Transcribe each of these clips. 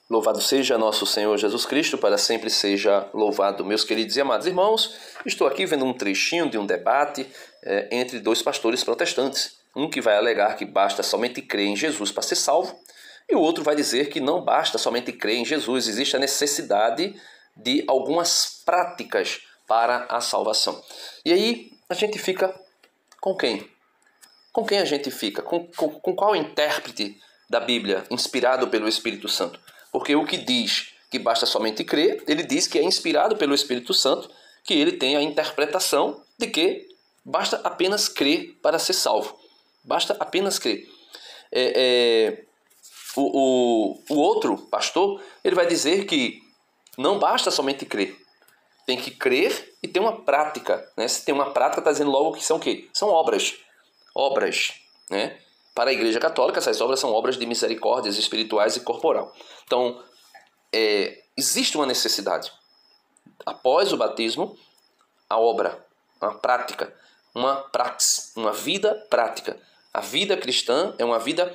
Louvado seja nosso Senhor Jesus Cristo, para sempre seja louvado. Meus queridos e amados irmãos, estou aqui vendo um trechinho de um debate entre dois pastores protestantes. Um que vai alegar que basta somente crer em Jesus para ser salvo, e o outro vai dizer que não basta somente crer em Jesus, existe a necessidade de algumas práticas para a salvação. E aí a gente fica com quem? Com quem a gente fica? Com qual intérprete da Bíblia, inspirado pelo Espírito Santo? Porque o que diz que basta somente crer, ele diz que é inspirado pelo Espírito Santo, que ele tem a interpretação de que basta apenas crer para ser salvo. Basta apenas crer. O outro pastor, ele vai dizer que não basta somente crer. Tem que crer e ter uma prática, né? Se tem uma prática, está dizendo logo que são o quê? São obras. Obras, né? Para a Igreja Católica, essas obras são obras de misericórdias espirituais e corporal. Então, existe uma necessidade. Após o batismo, a obra, uma prática, uma praxis, uma vida prática. A vida cristã é uma vida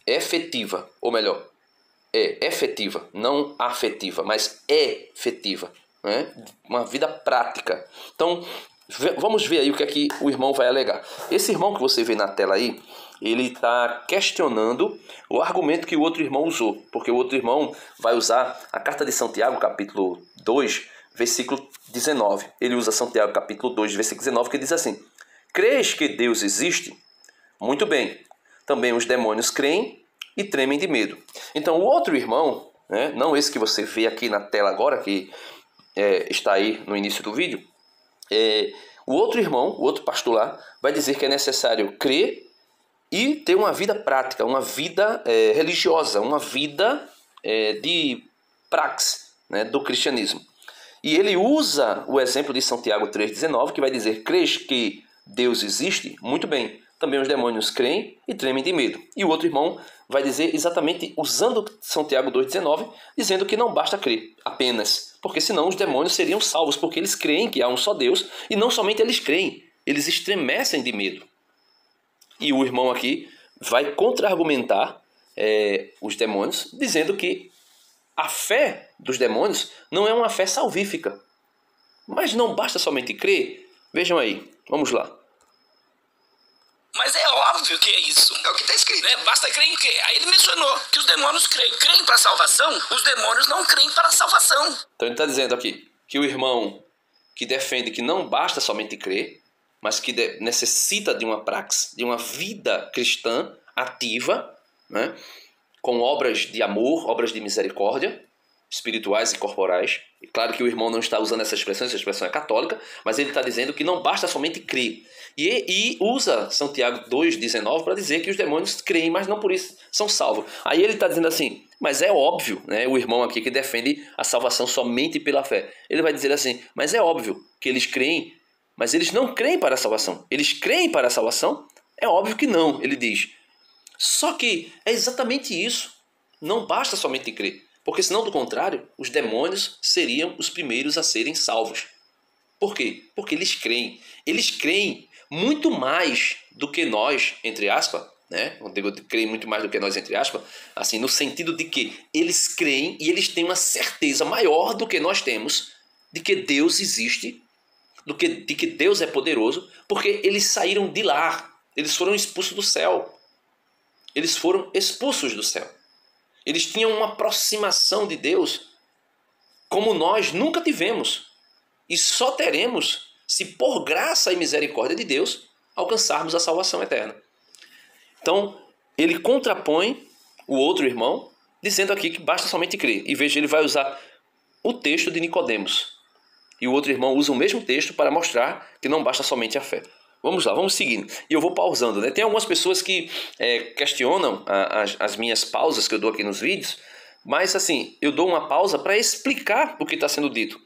efetiva, ou melhor, efetiva, não afetiva, mas efetiva, né? Uma vida prática. Então, vamos ver aí o que é que o irmão vai alegar. Esse irmão que você vê na tela aí, ele está questionando o argumento que o outro irmão usou, porque o outro irmão vai usar a carta de São Tiago, capítulo 2, versículo 19. Ele usa São Tiago, capítulo 2, versículo 19, que diz assim: "Crês que Deus existe? Muito bem. Também os demônios creem e tremem de medo." Então, o outro irmão, né, não esse que você vê aqui na tela agora, que está aí no início do vídeo, o outro irmão, o outro pastor lá, vai dizer que é necessário crer e ter uma vida prática, uma vida religiosa, uma vida de praxis, né, do cristianismo. E ele usa o exemplo de São Tiago 3,19, que vai dizer: "Crês que Deus existe? Muito bem. Também os demônios creem e tremem de medo." E o outro irmão vai dizer exatamente, usando São Tiago 2,19, dizendo que não basta crer apenas, porque senão os demônios seriam salvos, porque eles creem que há um só Deus, e não somente eles creem, eles estremecem de medo. E o irmão aqui vai contra-argumentar os demônios, dizendo que a fé dos demônios não é uma fé salvífica. Mas não basta somente crer? Vejam aí, vamos lá. Mas é óbvio que é isso. É o que está escrito. Né? Basta crer em quê? Aí ele mencionou que os demônios creem para a salvação, os demônios não creem para a salvação. Então ele está dizendo aqui que o irmão que defende que não basta somente crer, mas que necessita de uma praxis, de uma vida cristã ativa, né? Com obras de amor, obras de misericórdia, espirituais e corporais. E claro que o irmão não está usando essa expressão é católica, mas ele está dizendo que não basta somente crer. E usa São Tiago 2,19 para dizer que os demônios creem, mas não por isso são salvos. Aí ele está dizendo assim, mas é óbvio, né? O irmão aqui que defende a salvação somente pela fé. Ele vai dizer assim, mas é óbvio que eles creem, mas eles não creem para a salvação. Eles creem para a salvação? É óbvio que não, ele diz. Só que é exatamente isso. Não basta somente crer. Porque senão, do contrário, os demônios seriam os primeiros a serem salvos. Por quê? Porque eles creem. Eles creem muito mais do que nós, entre aspas, né? Eu digo, creem muito mais do que nós, entre aspas, assim, no sentido de que eles creem e eles têm uma certeza maior do que nós temos de que Deus existe, de que Deus é poderoso, porque eles saíram de lá. Eles foram expulsos do céu. Eles foram expulsos do céu. Eles tinham uma aproximação de Deus como nós nunca tivemos. E só teremos se, por graça e misericórdia de Deus, alcançarmos a salvação eterna. Então, ele contrapõe o outro irmão, dizendo aqui que basta somente crer. E veja, ele vai usar o texto de Nicodemos. E o outro irmão usa o mesmo texto para mostrar que não basta somente a fé. Vamos lá, vamos seguindo. E eu vou pausando, né? Tem algumas pessoas que questionam as minhas pausas que eu dou aqui nos vídeos, mas assim, eu dou uma pausa para explicar o que está sendo dito,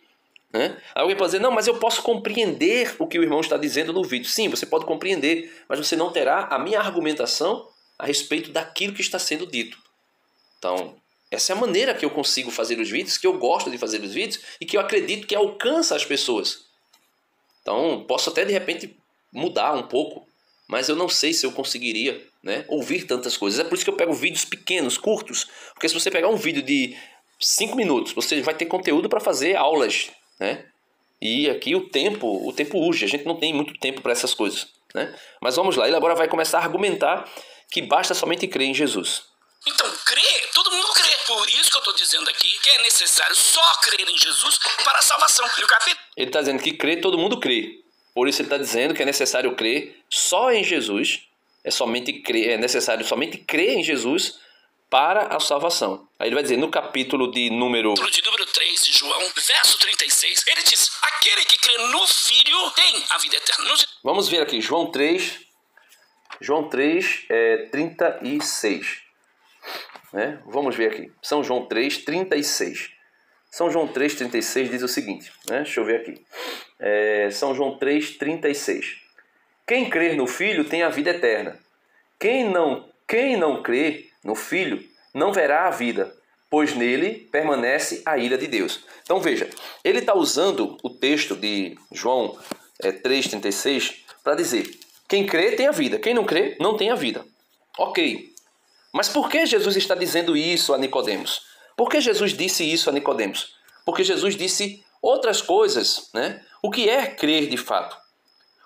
né? Alguém pode dizer, não, mas eu posso compreender o que o irmão está dizendo no vídeo. Sim, você pode compreender, mas você não terá a minha argumentação a respeito daquilo que está sendo dito. Então, essa é a maneira que eu consigo fazer os vídeos, que eu gosto de fazer os vídeos e que eu acredito que alcança as pessoas. Então, posso até de repente mudar um pouco mas eu não sei se eu conseguiria, né, ouvir tantas coisas. É por isso que eu pego vídeos pequenos, curtos, porque se você pegar um vídeo de 5 minutos, você vai ter conteúdo para fazer aulas, né? E aqui o tempo urge, a gente não tem muito tempo para essas coisas, né? Mas vamos lá, ele agora vai começar a argumentar que basta somente crer em Jesus. Então, crer, todo mundo crê. Por isso que eu estou dizendo aqui que é necessário só crer em Jesus para a salvação. E o capítulo... Ele está dizendo que crer, todo mundo crê. Por isso ele está dizendo que é necessário crer só em Jesus. É necessário somente crer em Jesus para a salvação. Aí ele vai dizer no capítulo de número 3 de João, verso 36, ele diz: aquele que crê no Filho tem a vida eterna. Vamos ver aqui, João 3, 36. Né? Vamos ver aqui, São João 3, 36. São João 3, 36 diz o seguinte, né? Deixa eu ver aqui. São João 3, 36. Quem crer no Filho tem a vida eterna. Quem não crê no Filho não verá a vida, pois nele permanece a ira de Deus. Então veja, ele está usando o texto de João 3,36 para dizer: quem crê tem a vida, quem não crê não tem a vida. Ok, mas por que Jesus está dizendo isso a Nicodemos? Por que Jesus disse isso a Nicodemos? Porque Jesus disse outras coisas, né? O que é crer de fato?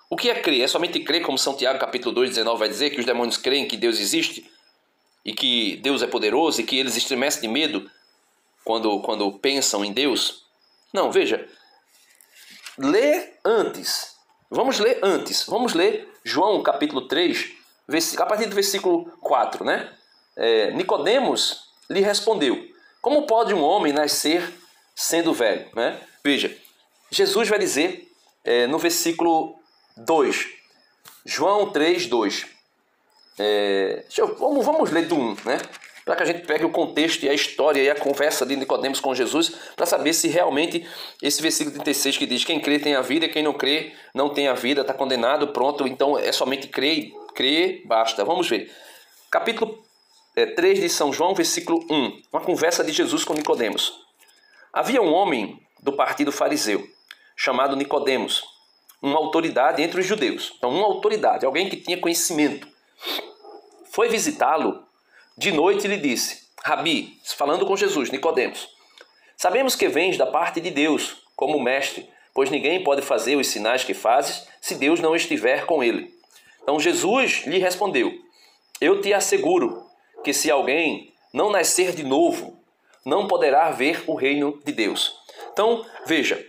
O que é crer? É somente crer, como São Tiago capítulo 2, 19 vai dizer, que os demônios creem que Deus existe e que Deus é poderoso e que eles estremecem de medo quando pensam em Deus? Não, veja. Lê antes. Vamos ler antes. Vamos ler João capítulo 3, a partir do versículo 4, né? Nicodemos lhe respondeu: como pode um homem nascer sendo velho? Né? Veja, Jesus vai dizer no versículo 2, João 3, 2. Vamos ler do 1, né? Para que a gente pegue o contexto e a história e a conversa de Nicodemos com Jesus, para saber se realmente esse versículo 36 que diz: quem crê tem a vida, e quem não crê não tem a vida, está condenado, pronto, então é somente crer, basta. Vamos ver. Capítulo 3 de São João, versículo 1. Uma conversa de Jesus com Nicodemos. Havia um homem do partido fariseu, chamado Nicodemos, uma autoridade entre os judeus. Então, uma autoridade, alguém que tinha conhecimento. Foi visitá-lo de noite e lhe disse: Rabi, falando com Jesus, Nicodemos, sabemos que vens da parte de Deus como mestre, pois ninguém pode fazer os sinais que fazes se Deus não estiver com ele. Então Jesus lhe respondeu: eu te asseguro que se alguém não nascer de novo, não poderá ver o reino de Deus. Então, veja,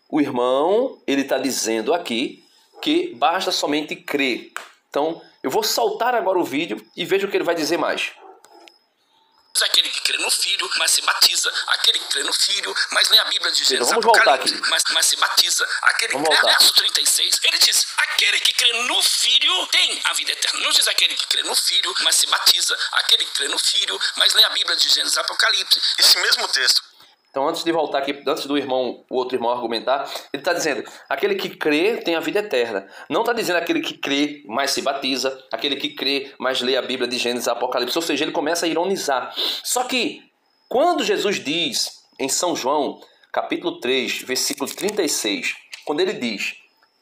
o irmão, ele está dizendo aqui que basta somente crer. Então, eu vou saltar agora o vídeo e veja o que ele vai dizer mais. Aquele que crê no Filho, mas se batiza. Aquele que crê no Filho, mas lê a Bíblia de Gênesis, vamos voltar aqui. mas se batiza. Aquele que crê, verso 36, ele diz: aquele que crê no Filho tem a vida eterna. Não diz aquele que crê no Filho, mas se batiza. Aquele que crê no Filho, mas lê a Bíblia de Gênesis, Apocalipse. Esse mesmo texto. Então, antes de voltar aqui, antes do outro irmão argumentar, ele está dizendo: aquele que crê tem a vida eterna. Não está dizendo aquele que crê, mas se batiza, aquele que crê, mas lê a Bíblia de Gênesis, Apocalipse. Ou seja, ele começa a ironizar. Só que, quando Jesus diz, em São João, capítulo 3, versículo 36, quando ele diz: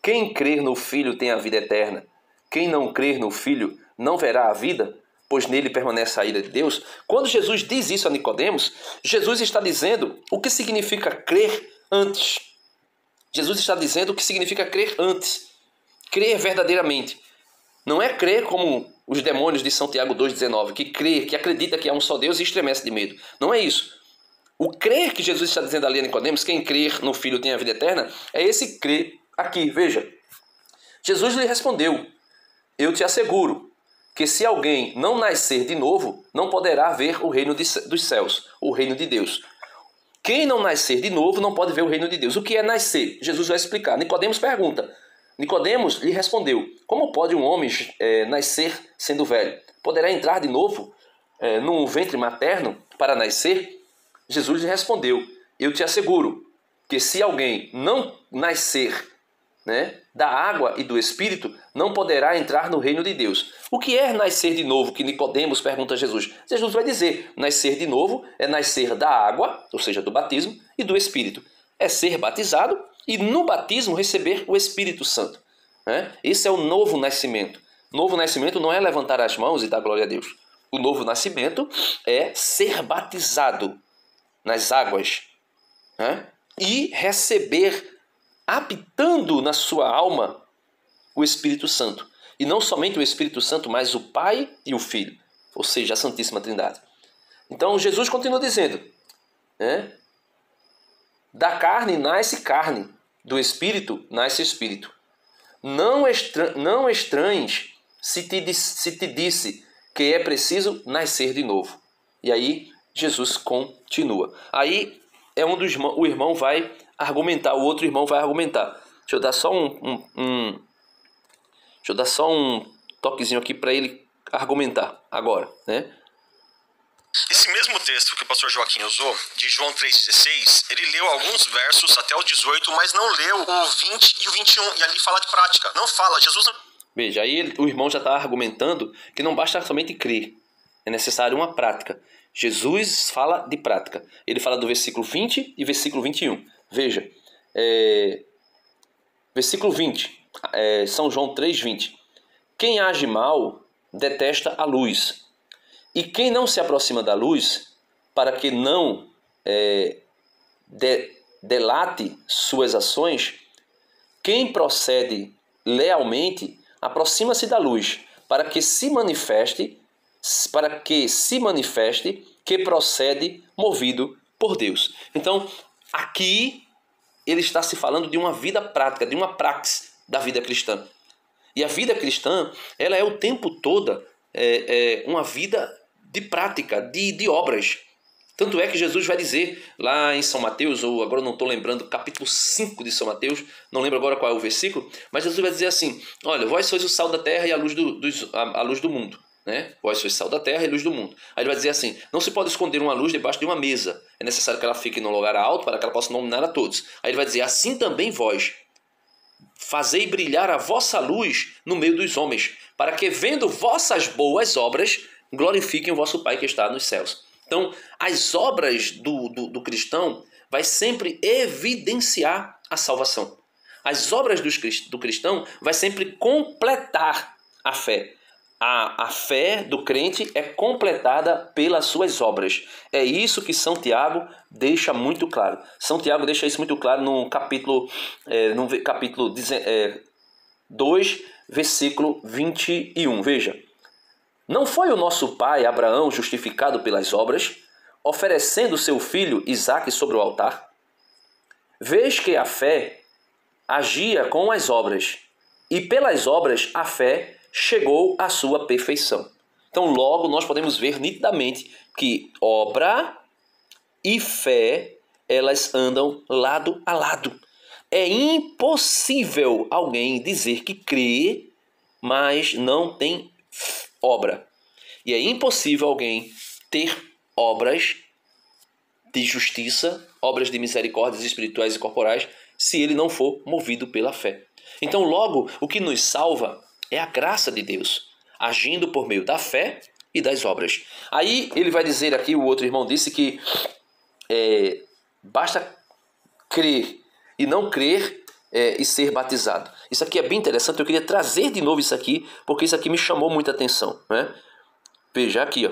quem crer no Filho tem a vida eterna, quem não crer no Filho não verá a vida, pois nele permanece a ira de Deus. Quando Jesus diz isso a Nicodemos, Jesus está dizendo o que significa crer antes. Jesus está dizendo o que significa crer antes. Crer verdadeiramente. Não é crer como os demônios de São Tiago 2,19, que crê, que acredita que há um só Deus e estremece de medo. Não é isso. O crer que Jesus está dizendo ali a Nicodemos, quem crer no Filho tem a vida eterna, é esse crer aqui. Veja, Jesus lhe respondeu: eu te asseguro que se alguém não nascer de novo, não poderá ver o reino dos céus, o reino de Deus. Quem não nascer de novo não pode ver o reino de Deus. O que é nascer? Jesus vai explicar. Nicodemos pergunta. Nicodemos lhe respondeu: como pode um homem nascer sendo velho? Poderá entrar de novo num ventre materno para nascer? Jesus lhe respondeu: eu te asseguro que se alguém não nascer, da água e do Espírito, não poderá entrar no reino de Deus. O que é nascer de novo? Que Nicodemos pergunta a Jesus. Jesus vai dizer: nascer de novo é nascer da água, ou seja, do batismo, e do Espírito. É ser batizado e no batismo receber o Espírito Santo. Esse é o novo nascimento. Novo nascimento não é levantar as mãos e dar glória a Deus. O novo nascimento é ser batizado nas águas, né? E receber, habitando na sua alma, o Espírito Santo. E não somente o Espírito Santo, mas o Pai e o Filho, ou seja, a Santíssima Trindade. Então Jesus continua dizendo, né? Da carne nasce carne, do Espírito nasce Espírito. Não estranhes se te disse que é preciso nascer de novo. E aí Jesus continua. Aí é onde o irmão vai argumentar, o outro irmão vai argumentar. Deixa eu dar só um toquezinho aqui para ele argumentar agora, né? Esse mesmo texto que o pastor Joaquim usou, de João 3,16, ele leu alguns versos até o 18, mas não leu o 20 e o 21, e ali fala de prática. Não fala, Jesus não... Veja, aí o irmão já está argumentando que não basta somente crer, é necessário uma prática. Jesus fala de prática. Ele fala do versículo 20 e versículo 21. Veja, versículo 20, São João 3,20. Quem age mal detesta a luz, e quem não se aproxima da luz, para que não delate suas ações, quem procede lealmente aproxima-se da luz, para que se manifeste que procede movido por Deus. Então, aqui ele está se falando de uma vida prática, de uma praxis da vida cristã. E a vida cristã, ela é o tempo todo uma vida de prática, de obras. Tanto é que Jesus vai dizer lá em São Mateus, ou agora não estou lembrando, capítulo 5 de São Mateus, não lembro agora qual é o versículo, mas Jesus vai dizer assim, olha, vós sois o sal da terra e a luz do mundo. Né? Vós sois sal da terra e luz do mundo. Aí ele vai dizer assim, não se pode esconder uma luz debaixo de uma mesa, é necessário que ela fique num lugar alto para que ela possa iluminar a todos. Aí ele vai dizer, assim também vós, fazei brilhar a vossa luz no meio dos homens, para que vendo vossas boas obras, glorifiquem o vosso Pai que está nos céus. Então, as obras do cristão vai sempre evidenciar a salvação. As obras do cristão vai sempre completar a fé. A fé do crente é completada pelas suas obras. É isso que São Tiago deixa muito claro. São Tiago deixa isso muito claro no capítulo 2, versículo 21. Veja. Não foi o nosso pai Abraão justificado pelas obras, oferecendo seu filho Isaque sobre o altar? Vês que a fé agia com as obras, e pelas obras a fé chegou à sua perfeição. Então logo nós podemos ver nitidamente que obra e fé, elas andam lado a lado. É impossível alguém dizer que crê, mas não tem obra. E é impossível alguém ter obras de justiça, obras de misericórdias espirituais e corporais, se ele não for movido pela fé. Então, logo, o que nos salva é a graça de Deus, agindo por meio da fé e das obras. Aí ele vai dizer aqui, o outro irmão disse que basta crer e não crer e ser batizado. Isso aqui é bem interessante, eu queria trazer de novo isso aqui, porque isso aqui me chamou muita atenção, né? Veja aqui, ó.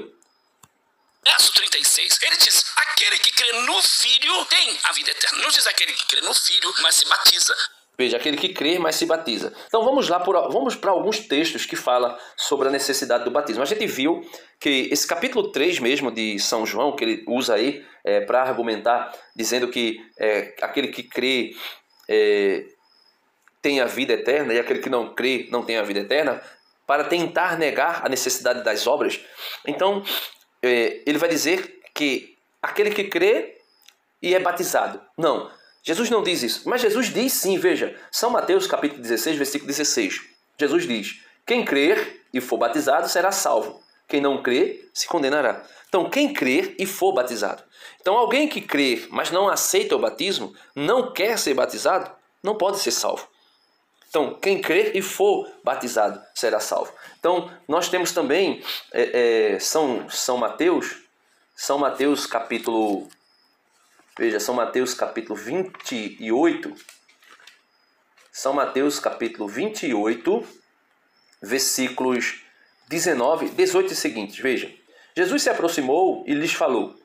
Verso 36, ele diz, aquele que crê no Filho tem a vida eterna. Não diz aquele que crê no Filho, mas se batiza. Veja, aquele que crê, mas se batiza. Então vamos para alguns textos que falam sobre a necessidade do batismo. A gente viu que esse capítulo 3 mesmo de São João, que ele usa aí para argumentar, dizendo que aquele que crê tem a vida eterna e aquele que não crê não tem a vida eterna, para tentar negar a necessidade das obras. Então, ele vai dizer que aquele que crê e é batizado. Não, Jesus não diz isso. Mas Jesus diz sim, veja. São Mateus capítulo 16, versículo 16. Jesus diz, quem crer e for batizado será salvo. Quem não crer se condenará. Então, quem crer e for batizado. Então, alguém que crê, mas não aceita o batismo, não quer ser batizado, não pode ser salvo. Então, quem crer e for batizado será salvo. Então, nós temos também São Mateus capítulo... Veja, São Mateus capítulo 28. São Mateus capítulo 28, versículos 19, 18 e seguintes. Veja, Jesus se aproximou e lhes falou: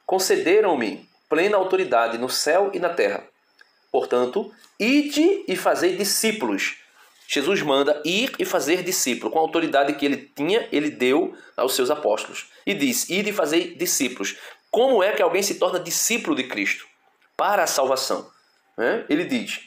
concederam-me plena autoridade no céu e na terra. Portanto, ide e fazei discípulos. Jesus manda ir e fazer discípulo. Com a autoridade que ele tinha, ele deu aos seus apóstolos. E diz, ide e fazei discípulos. Como é que alguém se torna discípulo de Cristo? Para a salvação. Ele diz,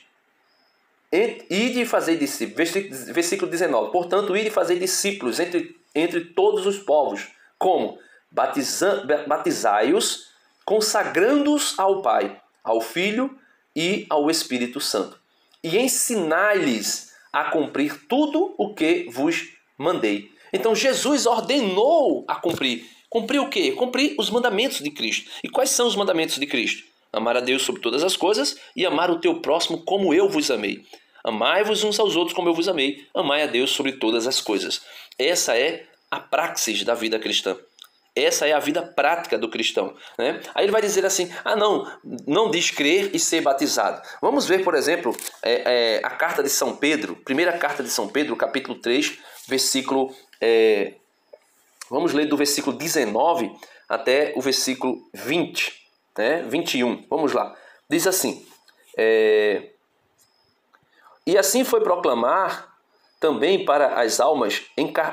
ide e fazei discípulos. Versículo 19. Portanto, ide e fazei discípulos entre todos os povos. Como? Batizai-os, consagrando-os ao Pai, ao Filho e ao Espírito Santo. E ensinai-lhes a cumprir tudo o que vos mandei. Então Jesus ordenou a cumprir. Cumprir o quê? Cumprir os mandamentos de Cristo. E quais são os mandamentos de Cristo? Amar a Deus sobre todas as coisas e amar o teu próximo como eu vos amei. Amai-vos uns aos outros como eu vos amei. Amai a Deus sobre todas as coisas. Essa é a praxis da vida cristã. Essa é a vida prática do cristão. Né? Aí ele vai dizer assim, não diz crer e ser batizado. Vamos ver, por exemplo, a carta de São Pedro, primeira carta de São Pedro, capítulo 3, versículo... vamos ler do versículo 19 até o versículo 20, né? 21. Vamos lá. Diz assim, e assim foi proclamar também para as almas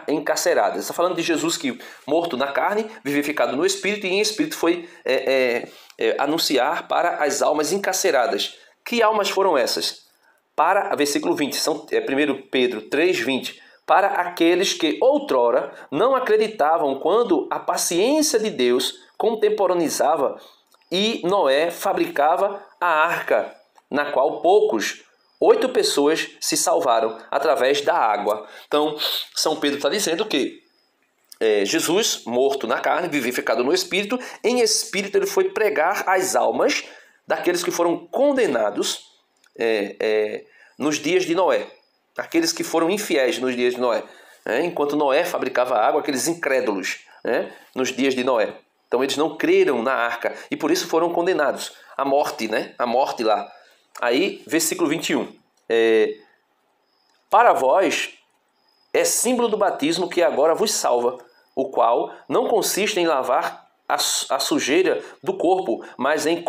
encarceradas. Está falando de Jesus que, morto na carne, vivificado no Espírito, e em Espírito foi anunciar para as almas encarceradas. Que almas foram essas? Para, versículo 20, 1 Pedro 3:20. Para aqueles que outrora não acreditavam quando a paciência de Deus contemporaneizava e Noé fabricava a arca, na qual 8 pessoas se salvaram através da água. Então, São Pedro está dizendo que Jesus, morto na carne, vivificado no Espírito, em Espírito ele foi pregar as almas daqueles que foram condenados nos dias de Noé. Aqueles que foram infiéis nos dias de Noé. Enquanto Noé fabricava água, aqueles incrédulos nos dias de Noé. Então eles não creram na arca e por isso foram condenados à morte, a morte lá. Aí, versículo 21. Para vós é símbolo do batismo que agora vos salva, o qual não consiste em lavar a sujeira do corpo, mas em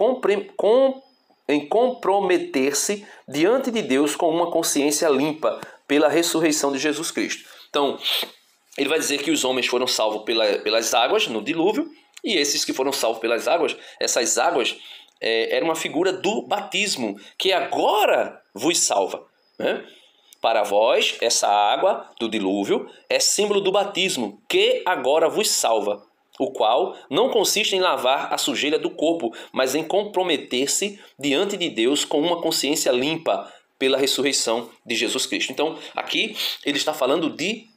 comprometer-se diante de Deus com uma consciência limpa pela ressurreição de Jesus Cristo. Então, ele vai dizer que os homens foram salvos pelas águas no dilúvio, e esses que foram salvos pelas águas, essas águas era uma figura do batismo, que agora vos salva. Para vós, essa água do dilúvio é símbolo do batismo, que agora vos salva, o qual não consiste em lavar a sujeira do corpo, mas em comprometer-se diante de Deus com uma consciência limpa pela ressurreição de Jesus Cristo. Então, aqui ele está falando de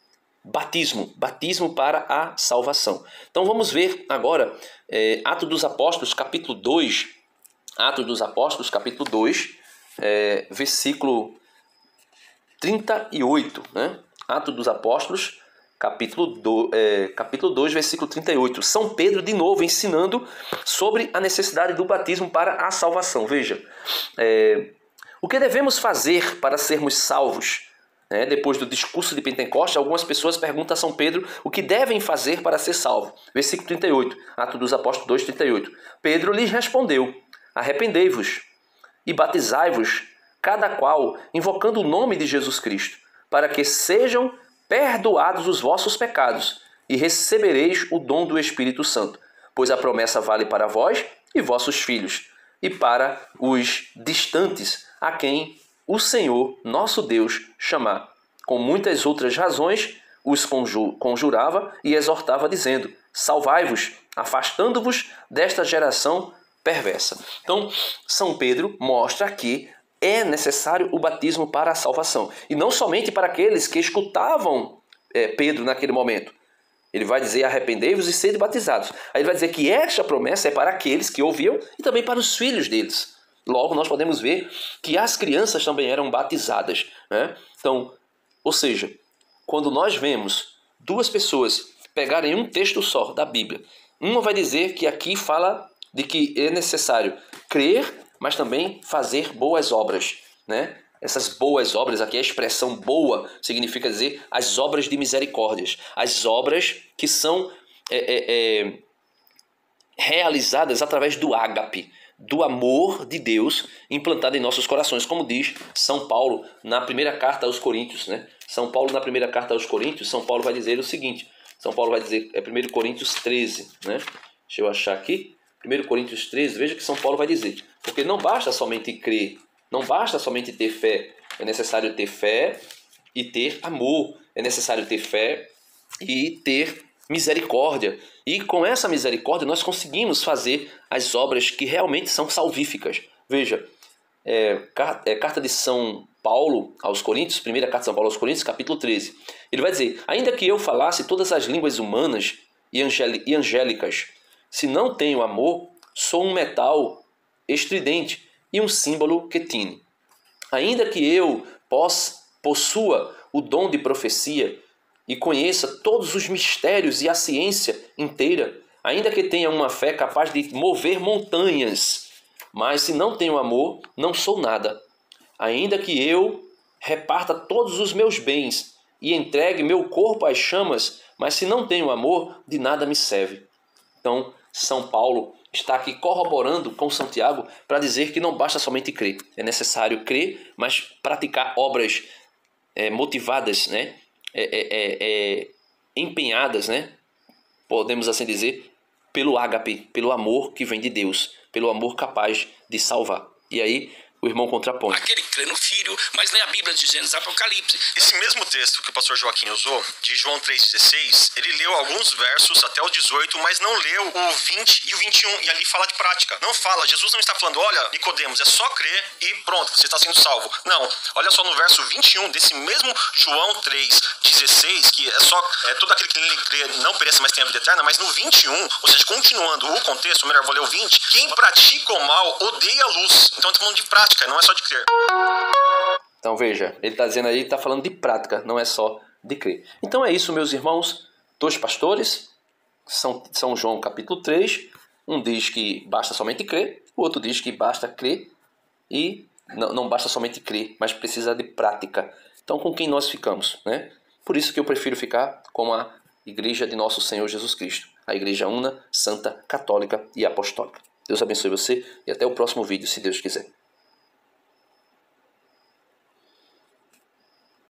batismo para a salvação. Então, vamos ver agora Atos dos Apóstolos, capítulo 2, Atos dos Apóstolos, capítulo 2, versículo 38, né? Atos dos Apóstolos, capítulo 2, versículo 38. São Pedro, de novo, ensinando sobre a necessidade do batismo para a salvação. Veja, o que devemos fazer para sermos salvos? Depois do discurso de Pentecostes, algumas pessoas perguntam a São Pedro o que devem fazer para ser salvo. Versículo 38, Atos dos Apóstolos 2, 38. Pedro lhes respondeu: arrependei-vos e batizai-vos, cada qual invocando o nome de Jesus Cristo, para que sejam perdoados os vossos pecados, e recebereis o dom do Espírito Santo, pois a promessa vale para vós e vossos filhos, e para os distantes, a quem o Senhor, nosso Deus, chamar. Com muitas outras razões, os conjurava e exortava, dizendo: salvai-vos, afastando-vos desta geração perversa. Então, São Pedro mostra que é necessário o batismo para a salvação. E não somente para aqueles que escutavam Pedro naquele momento. Ele vai dizer: arrependei-vos e sede batizados. Aí ele vai dizer que esta promessa é para aqueles que ouviam e também para os filhos deles. Logo, nós podemos ver que as crianças também eram batizadas. Então, ou seja, quando nós vemos duas pessoas pegarem um texto só da Bíblia, uma vai dizer que aqui fala de que é necessário crer, mas também fazer boas obras. Essas boas obras, aqui a expressão boa significa dizer as obras de misericórdias. As obras que são realizadas através do ágape, do amor de Deus implantado em nossos corações, como diz São Paulo na primeira carta aos Coríntios, né? São Paulo na primeira carta aos Coríntios, São Paulo vai dizer o seguinte, São Paulo vai dizer, 1 Coríntios 13, né? Deixa eu achar aqui, 1 Coríntios 13, veja que São Paulo vai dizer, porque não basta somente crer, não basta somente ter fé, é necessário ter fé e ter amor, é necessário ter fé e ter misericórdia. E com essa misericórdia nós conseguimos fazer as obras que realmente são salvíficas. Veja, carta de São Paulo aos Coríntios, primeira carta de São Paulo aos Coríntios, capítulo 13. Ele vai dizer, ainda que eu falasse todas as línguas humanas e angélicas, se não tenho amor, sou um metal estridente e um símbolo que tine. Ainda que eu possua o dom de profecia e conheça todos os mistérios e a ciência inteira, ainda que tenha uma fé capaz de mover montanhas, mas se não tenho amor, não sou nada. Ainda que eu reparta todos os meus bens e entregue meu corpo às chamas, mas se não tenho amor, de nada me serve. Então, São Paulo está aqui corroborando com Santiago para dizer que não basta somente crer. É necessário crer, mas praticar obras motivadas, né? Empenhadas, né? Podemos assim dizer, pelo ágape, pelo amor que vem de Deus, pelo amor capaz de salvar. E aí o irmão contrapõe. Aquele que crê no Filho, mas lê a Bíblia de Gênesis Apocalipse. Esse mesmo texto que o pastor Joaquim usou, de João 3,16, ele leu alguns versos até o 18, mas não leu o 20 e o 21, e ali fala de prática. Não fala, Jesus não está falando, olha, Nicodemos, é só crer e pronto, você está sendo salvo. Não, olha só no verso 21 desse mesmo João 3,16, que todo aquele que nele crê não pereça, mas tem a vida eterna, mas no 21, ou seja, continuando o contexto, melhor, vou ler o 20, quem pratica o mal odeia a luz. Então está falando de prática, não é só de crer. Então veja, ele está dizendo aí, está falando de prática, não é só de crer. Então é isso, meus irmãos, dois pastores, São João capítulo 3, um diz que basta somente crer, o outro diz que basta crer e não basta somente crer, mas precisa de prática. Então com quem nós ficamos, né? Por isso que eu prefiro ficar com a Igreja de Nosso Senhor Jesus Cristo, a Igreja Una, Santa, Católica e Apostólica. Deus abençoe você e até o próximo vídeo, se Deus quiser.